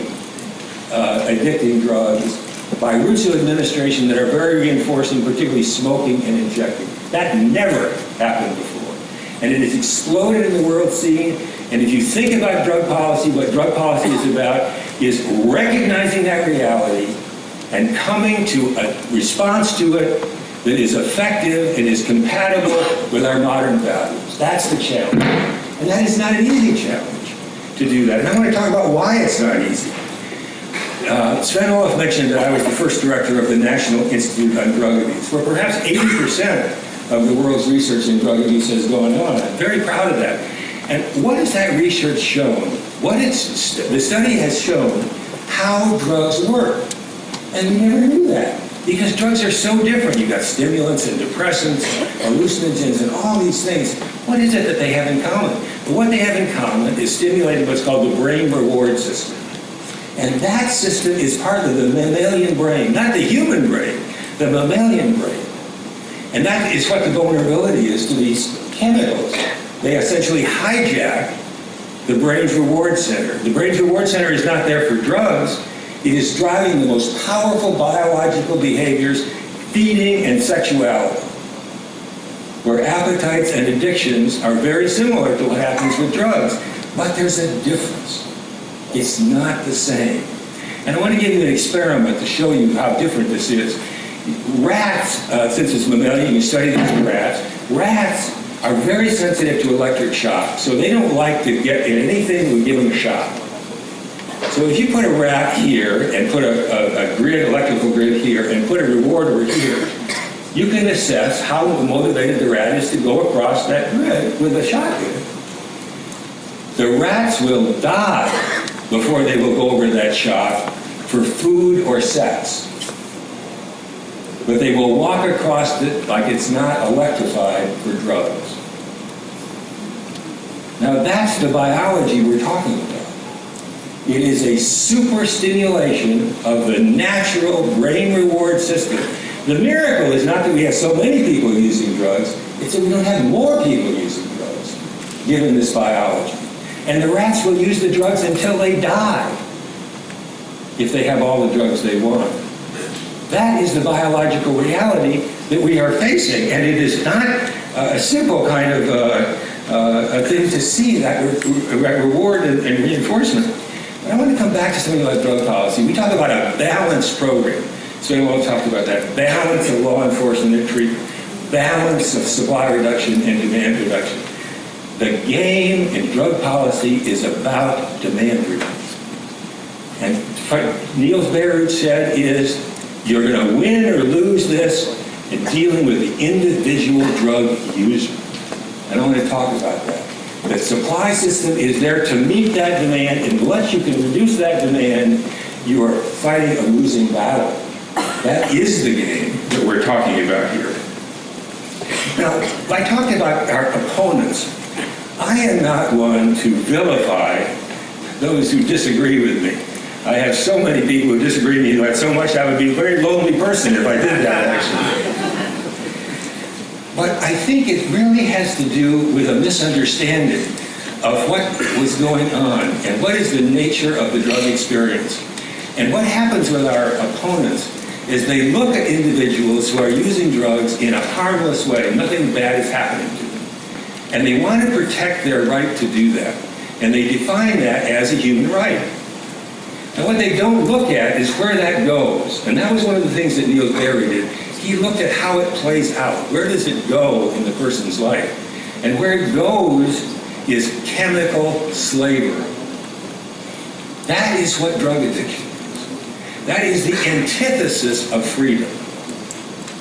addicting drugs by routes of administration that are very reinforcing, particularly smoking and injecting. That never happened before. And it has exploded in the world scene. And if you think about drug policy, what drug policy is about is recognizing that reality and coming to a response to it that is effective and is compatible with our modern values. That's the challenge. And that is not an easy challenge to do that. And I want to talk about why it's not easy. Sven Olaf mentioned that I was the first director of the National Institute on Drug Abuse, where perhaps 80% of the world's research in drug abuse has gone on. I'm very proud of that. And what has that research shown? The study has shown how drugs work. And we never knew that because drugs are so different. You've got stimulants and depressants, hallucinogens, and all these things. What is it that they have in common? But what they have in common is stimulating what's called the brain reward system. And that system is part of the mammalian brain, not the human brain, the mammalian brain. And that is what the vulnerability is to these chemicals. They essentially hijack the brain's reward center. The brain's reward center is not there for drugs. It is driving the most powerful biological behaviors, feeding and sexuality, where appetites and addictions are very similar to what happens with drugs. But there's a difference. It's not the same. And I want to give you an experiment to show you how different this is. Rats, since it's mammalian, you study these in rats are very sensitive to electric shock, so they don't like to get in anything we give them a shock. So if you put a rat here and put a grid, electrical grid here, and put a reward over here, you can assess how motivated the rat is to go across that grid with a shotgun. The rats will die before they will go over that shock for food or sex. But they will walk across it like it's not electrified for drugs. Now that's the biology we're talking about. It is a super stimulation of the natural brain reward system. The miracle is not that we have so many people using drugs, it's that we don't have more people using drugs, given this biology. And the rats will use the drugs until they die, if they have all the drugs they want. That is the biological reality that we are facing, and it is not a simple kind of a thing to see, that reward and reinforcement. But I want to come back to something like drug policy. We talk about a balanced program. So we'll talk about that. Balance of law enforcement and treatment. Balance of supply reduction and demand reduction. The game in drug policy is about demand reduction. And what Niels Behrens said is, you're going to win or lose this in dealing with the individual drug user. I don't want to talk about that. The supply system is there to meet that demand, and unless you can reduce that demand, you are fighting a losing battle. That is the game that we're talking about here. Now, I talked about our opponents. I am not one to vilify those who disagree with me. I have so many people who disagree with me that so much I would be a very lonely person if I did that, actually. But I think it really has to do with a misunderstanding of what was going on and what is the nature of the drug experience. And what happens with our opponents is they look at individuals who are using drugs in a harmless way, nothing bad is happening to them, and they want to protect their right to do that, and they define that as a human right. And what they don't look at is where that goes, and that was one of the things that Niels Bohr did. He looked at how it plays out. Where does it go in the person's life? And where it goes is chemical slavery. That is what drug addiction is. That is the antithesis of freedom.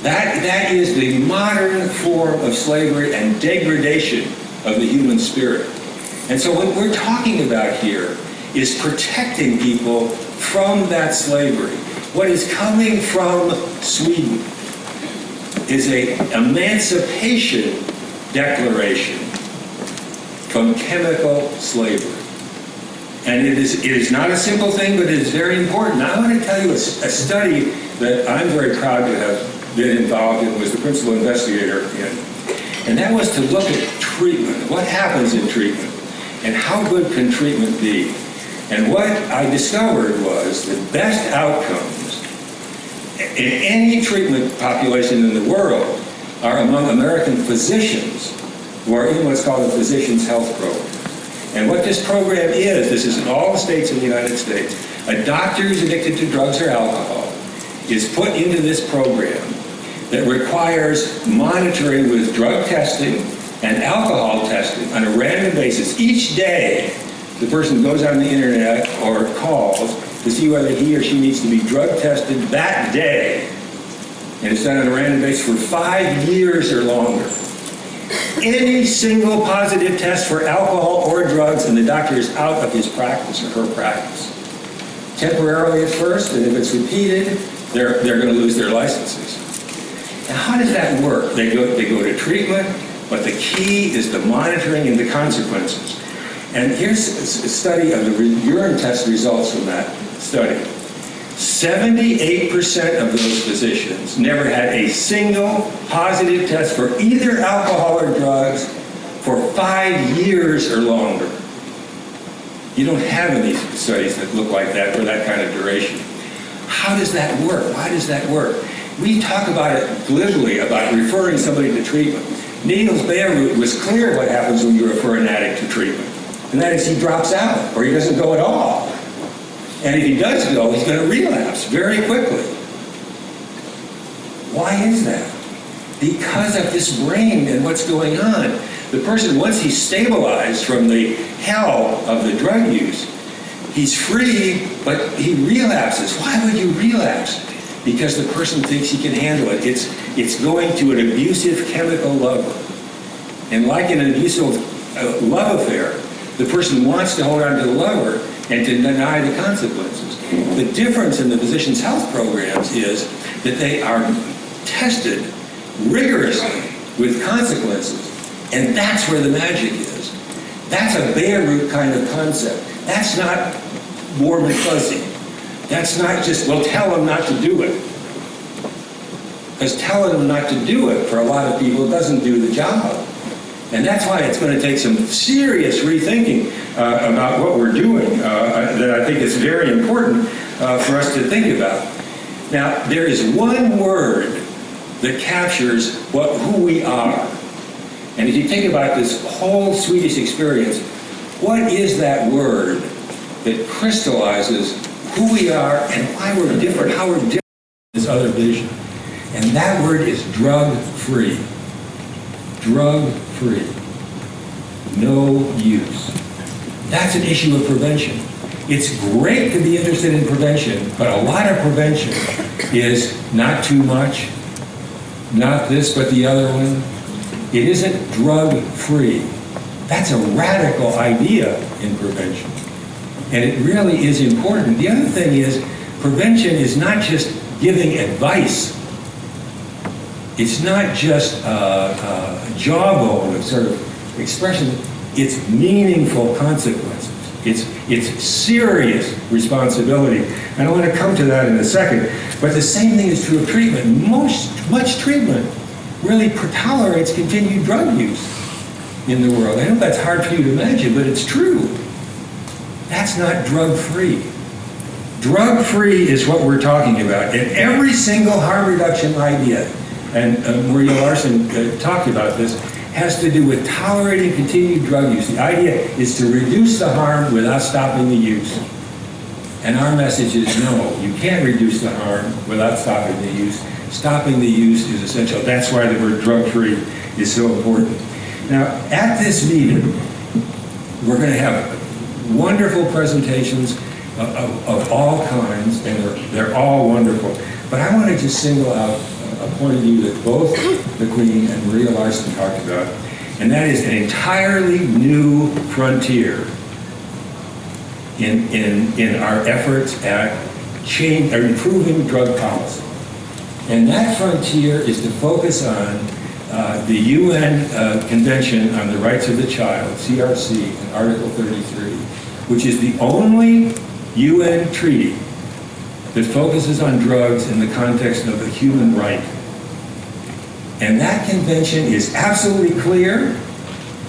That is the modern form of slavery and degradation of the human spirit. And so what we're talking about here is protecting people from that slavery. What is coming from Sweden is an emancipation declaration from chemical slavery. And it is not a simple thing, but it is very important. I want to tell you a study that I'm very proud to have been involved in, was the principal investigator in. And that was to look at treatment. What happens in treatment? And how good can treatment be? And what I discovered was the best outcomes in any treatment population in the world are among American physicians who are in what's called a physician's health program. And what this program is, this is in all the states in the United States, a doctor who's addicted to drugs or alcohol is put into this program that requires monitoring with drug testing and alcohol testing on a random basis. Each day, the person goes on the internet or calls to see whether he or she needs to be drug tested that day. And it's done on a random basis for 5 years or longer. Any single positive test for alcohol or drugs, and the doctor is out of his practice or her practice. Temporarily at first, and if it's repeated, they're going to lose their licenses. Now, how does that work? They go to treatment, but the key is the monitoring and the consequences. And here's a study of the urine test results from that study. 78% of those physicians never had a single positive test for either alcohol or drugs for 5 years or longer. You don't have any studies that look like that for that kind of duration. How does that work? Why does that work? We talk about it glibly, about referring somebody to treatment. Niels Bohr was clear what happens when you refer an addict to treatment. And that is he drops out, or he doesn't go at all. And if he does go, he's going to relapse very quickly. Why is that? Because of this brain and what's going on. The person, once he's stabilized from the hell of the drug use, he's free, but he relapses. Why would you relapse? Because the person thinks he can handle it. It's going to an abusive chemical lover. And like in an abusive love affair, the person wants to hold on to the lover and to deny the consequences. The difference in the physician's health programs is that they are tested rigorously with consequences, and that's where the magic is. That's a bare root kind of concept. That's not warm and fuzzy. That's not just, well, tell them not to do it. Because telling them not to do it for a lot of people doesn't do the job. And that's why it's going to take some serious rethinking about what we're doing that I think is very important for us to think about. Now, there is one word that captures who we are. And if you think about this whole Swedish experience, what is that word that crystallizes who we are and why we're different, how we're different from this other vision? And that word is drug-free. Drug-free. No use. That's an issue of prevention. It's great to be interested in prevention, but a lot of prevention is not too much, not this but the other one. It isn't drug-free. That's a radical idea in prevention. And it really is important. The other thing is, prevention is not just giving advice. It's not just a jawbone sort of expression. It's meaningful consequences. It's serious responsibility. And I want to come to that in a second. But the same thing is true of treatment. Much treatment really tolerates continued drug use in the world. I know that's hard for you to imagine, but it's true. That's not drug-free. Drug-free is what we're talking about. And every single harm reduction idea, and Maria Larson talked about this, has to do with tolerating continued drug use. The idea is to reduce the harm without stopping the use. And our message is no, you can't reduce the harm without stopping the use. Stopping the use is essential. That's why the word drug-free is so important. Now, at this meeting, we're going to have wonderful presentations of all kinds, and they're all wonderful. But I want to just single out a point of view that both the Queen and Maria Larson talked about, and that is an entirely new frontier in our efforts at improving drug policy. And that frontier is to focus on the UN Convention on the Rights of the Child, CRC, in Article 33, which is the only UN treaty that focuses on drugs in the context of a human right. And that convention is absolutely clear,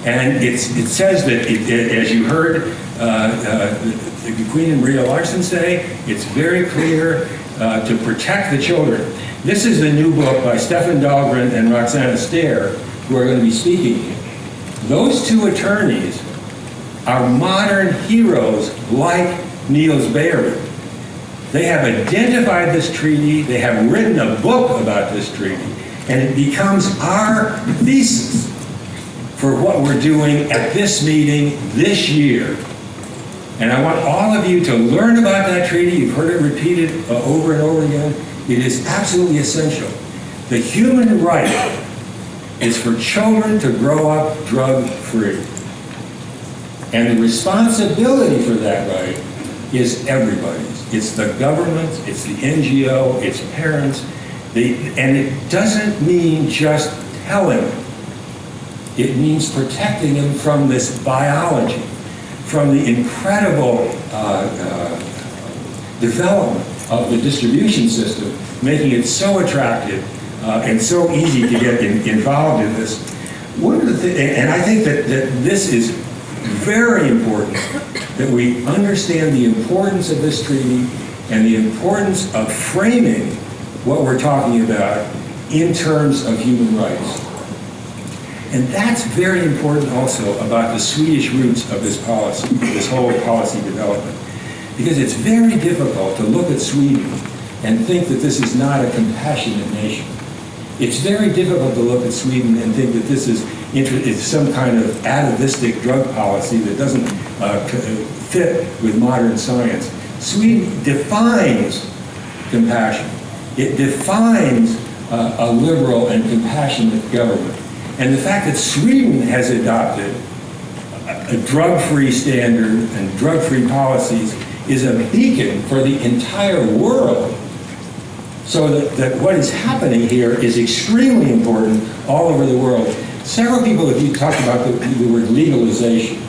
and it says that, as you heard the Queen and Maria Larson say, it's very clear to protect the children. This is the new book by Stefan Dahlgren and Roxana Stair, who are going to be speaking here. Those two attorneys are modern heroes like Niels Beyer. They have identified this treaty, they have written a book about this treaty, and it becomes our thesis for what we're doing at this meeting this year. And I want all of you to learn about that treaty. You've heard it repeated over and over again. It is absolutely essential. The human right is for children to grow up drug-free. And the responsibility for that right is everybody's. It's the government, it's the NGO, it's parents. And it doesn't mean just telling them. It means protecting them from this biology, from the incredible development of the distribution system, making it so attractive and so easy to get involved in this. And I think that this is very important, that we understand the importance of this treaty and the importance of framing what we're talking about in terms of human rights. And that's very important also about the Swedish roots of this policy, this whole policy development. Because it's very difficult to look at Sweden and think that this is not a compassionate nation. It's very difficult to look at Sweden and think that this is some kind of atavistic drug policy that doesn't fit with modern science. Sweden defines compassion. It defines a liberal and compassionate government. And the fact that Sweden has adopted a drug-free standard and drug-free policies is a beacon for the entire world. So that what is happening here is extremely important all over the world. Several people have talked about the word legalization.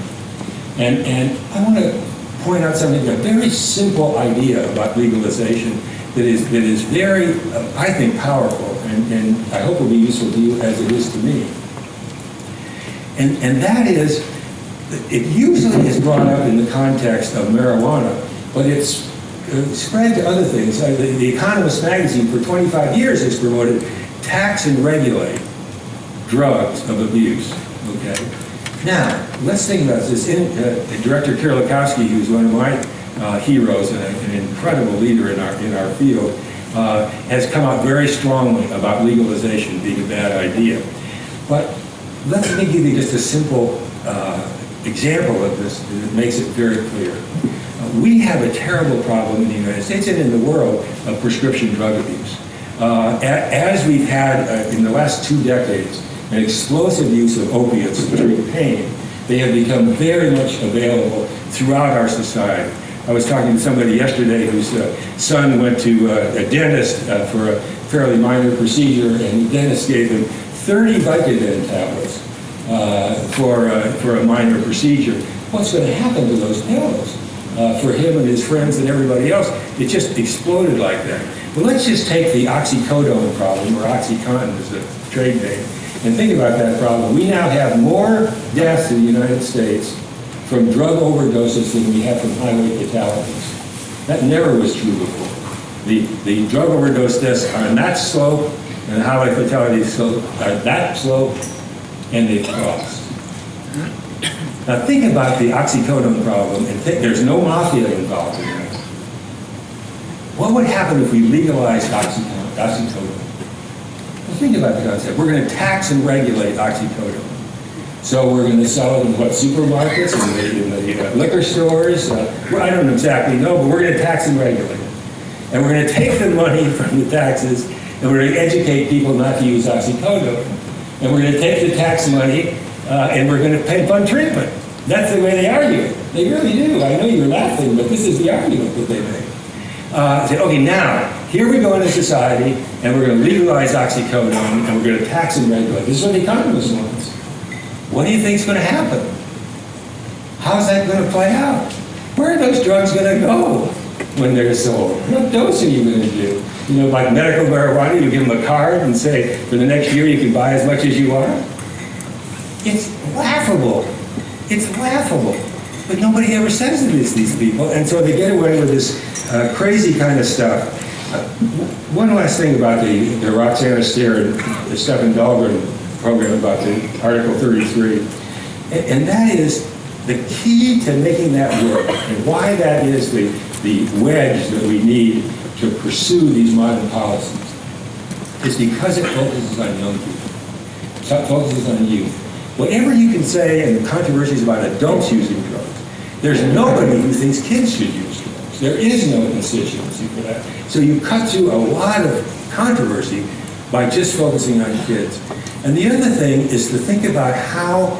And I want to point out something, a very simple idea about legalization that is very, I think, powerful, and I hope will be useful to you as it is to me. And that is, it usually is brought up in the context of marijuana, but it's spread to other things. The Economist magazine for 25 years has promoted tax and regulate drugs of abuse. Okay. Now, let's think about this. Director Kierlikowski, who's one of my heroes and an incredible leader in our field, has come out very strongly about legalization being a bad idea. But let me give you just a simple example of this that makes it very clear. We have a terrible problem in the United States and in the world of prescription drug abuse. As we've had in the last 2 decades an explosive use of opiates to treat pain, they have become very much available throughout our society. I was talking to somebody yesterday whose son went to a dentist for a fairly minor procedure, and the dentist gave him 30 Vicodin tablets for a minor procedure. What's going to happen to those pills for him and his friends and everybody else? It just exploded like that. Well, let's just take the oxycodone problem, or OxyContin is a trade name, and think about that problem. We now have more deaths in the United States from drug overdoses than we have from highway fatalities. That never was true before. The drug overdose deaths are on that slope, and the highway fatality slope are that slope, and they've crossed. Now think about the oxycodone problem, and think there's no mafia involved in that. What would happen if we legalized oxycodone? Well, think about the concept. We're going to tax and regulate oxycodone. So we're going to sell it in what, supermarkets, in the liquor stores? Well, I don't exactly know, but we're going to tax and regulate it. And we're going to take the money from the taxes, and we're going to educate people not to use oxycodone. And we're going to take the tax money, and we're going to fund treatment. That's the way they argue it. They really do. I know you're laughing, but this is the argument that they make. Say, okay, now, here we go in a society, and we're going to legalize oxycodone, and we're going to tax and regulate. This is what the economist wants. What do you think is going to happen? How's that going to play out? Where are those drugs going to go when they're sold? What dose are you going to do? You know, like medical marijuana, you give them a card and say, for the next year you can buy as much as you want? It's laughable. It's laughable. But nobody ever says it is these people, and so they get away with this crazy kind of stuff. One last thing about the Roxana Steer and the Stephen Dahlgren program about the Article 33, and that is the key to making that work, and why that is the wedge that we need to pursue these modern policies, is because it focuses on young people. It focuses on youth. Whatever you can say in the controversies about adults using drugs, there's nobody who thinks kids should use drugs. There is no constituency for that. So you cut through a lot of controversy by just focusing on kids. And the other thing is to think about how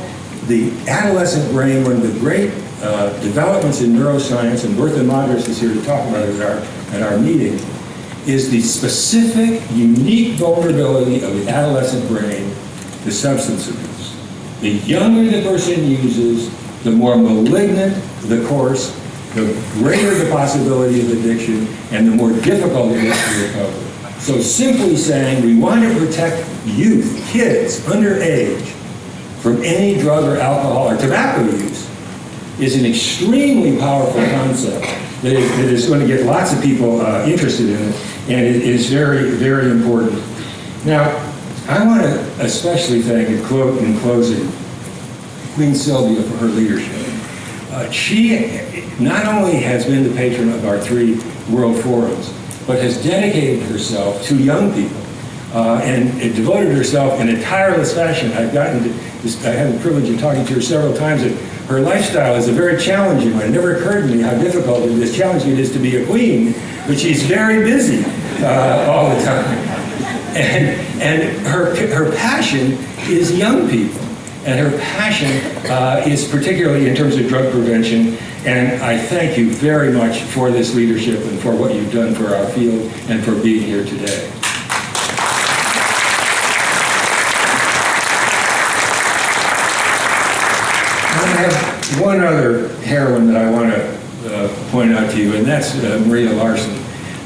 the adolescent brain, one of the great developments in neuroscience, and Bertha Madras is here to talk about it at our meeting, is the specific, unique vulnerability of the adolescent brain to substance abuse. The younger the person uses, the more malignant the course, the greater the possibility of addiction, and the more difficult it is to recover. So simply saying we want to protect youth, kids, underage, from any drug or alcohol or tobacco use is an extremely powerful concept that is going to get lots of people interested in it, and it is very, very important. Now, I want to especially thank, in closing, Queen Sylvia for her leadership. She not only has been the patron of our 3 World Forums, but has dedicated herself to young people and devoted herself in a tireless fashion. I had the privilege of talking to her several times, and her lifestyle is a very challenging one. It never occurred to me how difficult it is, challenging it is to be a queen, but she's very busy all the time. And her passion is young people. And her passion is particularly in terms of drug prevention. And I thank you very much for this leadership and for what you've done for our field and for being here today. I have one other heroine that I want to point out to you, and that's Maria Larson.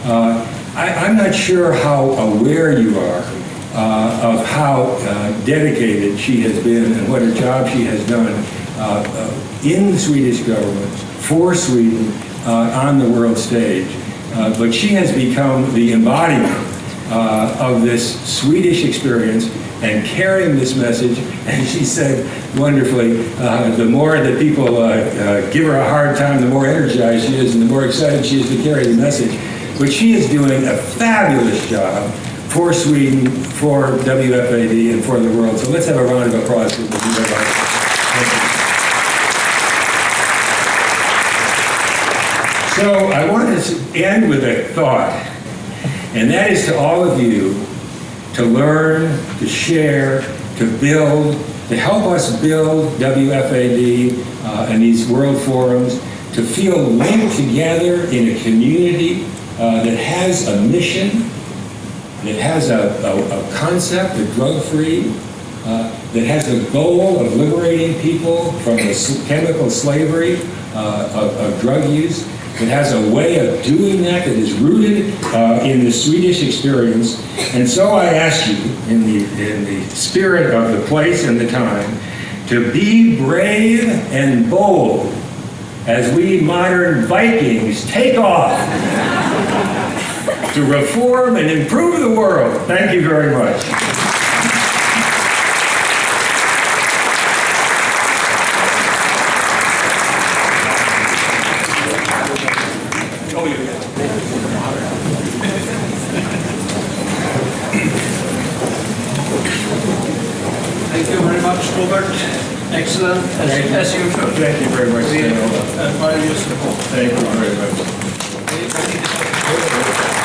I'm not sure how aware you are of how dedicated she has been and what a job she has done in the Swedish government, for Sweden, on the world stage. But she has become the embodiment of this Swedish experience and carrying this message. And she said wonderfully, the more that people give her a hard time, the more energized she is and the more excited she is to carry the message. But she is doing a fabulous job for Sweden, for WFAD, and for the world. So let's have a round of applause for Maria Larson. So I want to end with a thought, and that is to all of you to learn, to share, to build, to help us build WFAD and these world forums, to feel linked together in a community that has a mission, that has a concept of drug-free, that has a goal of liberating people from the chemical slavery of drug use, that has a way of doing that is rooted in the Swedish experience. And so I ask you, in the spirit of the place and the time, to be brave and bold as we modern Vikings take off to reform and improve the world. Thank you very much. Thank you very much, Robert. Excellent, as usual. Thank you very much. We admire your support. Thank you very much.